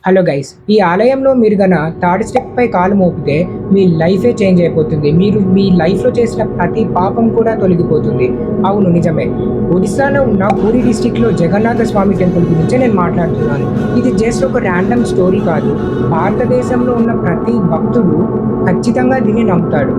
Hello guys, ఈ ఆలయంలో మీరు థర్డ్ స్టెప్ పై కాలు మోపితే మీ లైఫే చేంజ్ అయిపోతుంది. మీరు మీ లైఫ్లో చేసిన ప్రతి పాపం కూడా తొలగిపోతుంది. అవును, నిజమే. ఒడిస్సాలో ఉన్న పూరి డిస్టిక్లో జగన్నాథ స్వామి టెంపుల్ గురించి నేను మాట్లాడుతున్నాను. ఇది జస్ట్ ఒక ర్యాండమ్ స్టోరీ కాదు. భారతదేశంలో ఉన్న ప్రతి భక్తుడు ఖచ్చితంగా దీన్ని నమ్ముతాడు.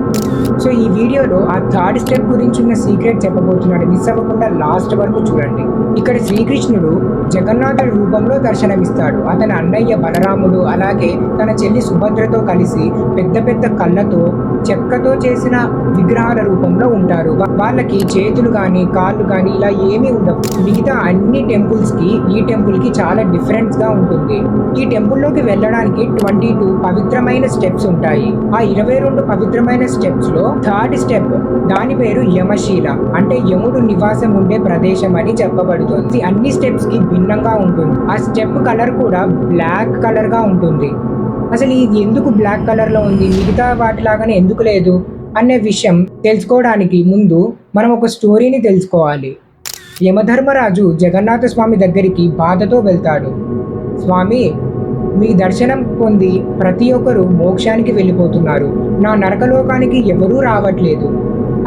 సో ఈ వీడియోలో ఆ థర్డ్ స్టెప్ గురించి ఉన్న సీక్రెట్ చెప్పబోతున్నాడు. మిస్ అవ్వకుండా లాస్ట్ వరకు చూడండి. ఇక్కడ శ్రీకృష్ణుడు జగన్నాథుడి రూపంలో దర్శనమిస్తాడు. అతని అన్నయ్య బలరాముడు అలాగే తన చెల్లి సుభద్రతో కలిసి పెద్ద పెద్ద కళ్ళతో చెక్కతో చేసిన విగ్రహాల రూపంలో ఉంటారు. వాళ్ళకి చేతులు కానీ కాళ్ళు కానీ ఇలా ఏమీ ఉండవు. మిగతా అన్ని టెంపుల్స్ కి ఈ టెంపుల్ కి చాలా డిఫరెన్స్ గా ఉంటుంది. ఈ టెంపుల్ లోకి వెళ్ళడానికి 22 పవిత్రమైన స్టెప్స్ ఉంటాయి. ఆ 22 పవిత్రమైన స్టెప్స్ లో థర్డ్ స్టెప్, దాని పేరు యమశీల, అంటే యముడు నివాసం ఉండే ప్రదేశం అని చెప్పబడుతుంది. అన్ని స్టెప్స్ కి భిన్నంగా ఉంటుంది. ఆ స్టెప్ కలర్ కూడా బ్లాక్ కలర్ గా ఉంటుంది. అసలు ఇది ఎందుకు బ్లాక్ కలర్ లో ఉంది, మిగతా వాటిలాగానే ఎందుకు లేదు అనే విషయం తెలుసుకోవడానికి ముందు మనం ఒక స్టోరీని తెలుసుకోవాలి. యమధర్మరాజు జగన్నాథ స్వామి దగ్గరికి బాధతో వెళ్తాడు. స్వామి, మీ దర్శనం పొంది ప్రతి ఒక్కరూ మోక్షానికి వెళ్ళిపోతున్నారు, నా నరకలోకానికి ఎవరూ రావట్లేదు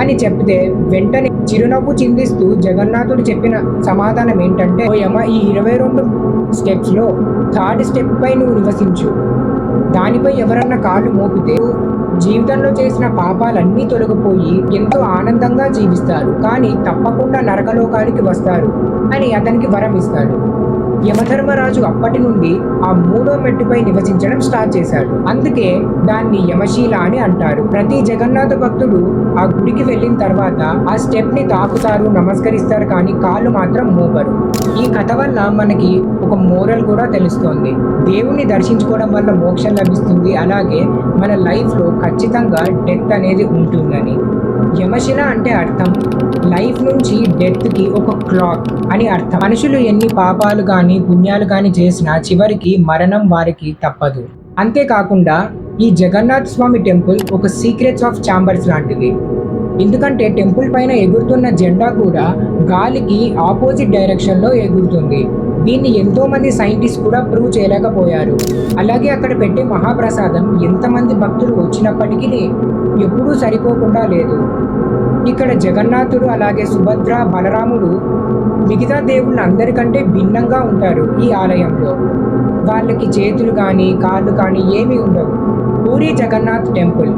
అని చెప్తే వెంటనే చిరునవ్వు చిందిస్తూ జగన్నాథుడు చెప్పిన సమాధానం ఏంటంటే, ఓ యమ, ఈ 22 స్టెప్స్ లో థర్డ్ స్టెప్ పై నువ్వు నివసించు. దానిపై ఎవరన్నా కాళ్ళు మోపితే జీవితంలో చేసిన పాపాలన్నీ తొలగిపోయి ఎంతో ఆనందంగా జీవిస్తారు, కానీ తప్పకుండా నరకలోకానికి వస్తారు అని అతనికి వరం ఇస్తాడు. యమధర్మరాజు అప్పటి నుండి ఆ 3వ మెట్టుపై నివసించడం స్టార్ట్ చేశాడు. అందుకే దాన్ని యమశీల అని అంటారు. ప్రతి జగన్నాథ భక్తుడు ఆ గుడికి వెళ్ళిన తర్వాత ఆ స్టెప్ ని తాకుతారు, నమస్కరిస్తారు, కానీ కాళ్ళు మాత్రం మోపరు. ఈ కథ వల్ల మనకి ఒక మోరల్ కూడా తెలుస్తోంది. దేవుణ్ణి దర్శించుకోవడం వల్ల మోక్షం లభిస్తుంది, అలాగే మన లైఫ్ లో ఖచ్చితంగా డెత్ అనేది ఉంటుందని. యమశిల అంటే అర్థం లైఫ్ నుంచి డెత్ కి ఒక క్లాక్ అని అర్థం. మనుషులు ఎన్ని పాపాలు కానీ పుణ్యాలు కానీ చేసినా చివరికి మరణం వారికి తప్పదు. అంతేకాకుండా ఈ జగన్నాథ్ స్వామి టెంపుల్ ఒక సీక్రెట్స్ ఆఫ్ ఛాంబర్స్ లాంటిది. ఎందుకంటే టెంపుల్ పైన ఎగురుతున్న జెండా కూడా గాలికి ఆపోజిట్ డైరెక్షన్ లో ఎగురుతుంది. దీన్ని ఎంతో మంది సైంటిస్ట్ కూడా ప్రూవ్ చేయలేకపోయారు. అలాగే అక్కడ పెట్టే మహాప్రసాదం ఎంతమంది భక్తులు వచ్చినప్పటికీ ఎప్పుడూ సరిపోకుండా లేదు. ఇక్కడ జగన్నాథుడు అలాగే సుభద్ర బలరాముడు మిగతా దేవుళ్ళ అందరికంటే భిన్నంగా ఉంటారు. ఈ ఆలయంలో వాళ్ళకి చేతులు కానీ కాళ్ళు కానీ ఏమీ ఉండవు. పూరి జగన్నాథ్ టెంపుల్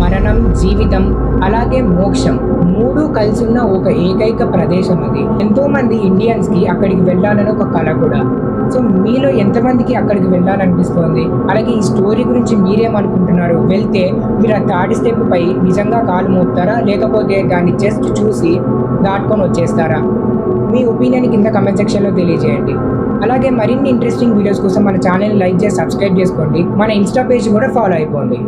మరణం, జీవితం అలాగే మోక్షం 3 కలిసి ఉన్న ఒక ఏకైక ప్రదేశం అది. ఎంతో మంది ఇండియన్స్ కి అక్కడికి వెళ్ళాలని ఒక కళ కూడా. సో మీలో ఎంతమందికి అక్కడికి వెళ్ళాలనిపిస్తోంది? అలాగే ఈ స్టోరీ గురించి మీరేమనుకుంటున్నారు? వెళ్తే మీరు ఆ థర్డ్ స్టెప్ పై నిజంగా కాలు మోపుతారా, లేకపోతే దాన్ని జస్ట్ చూసి దాటుకొని వచ్చేస్తారా? మీ ఒపీనియన్ కింద కమెంట్ సెక్షన్లో తెలియజేయండి. అలాగే మరిన్ని ఇంట్రెస్టింగ్ వీడియోస్ కోసం మన ఛానల్ని లైక్ చేసి సబ్స్క్రైబ్ చేసుకోండి. మన ఇన్స్టా పేజ్ కూడా ఫాలో అయిపోండి.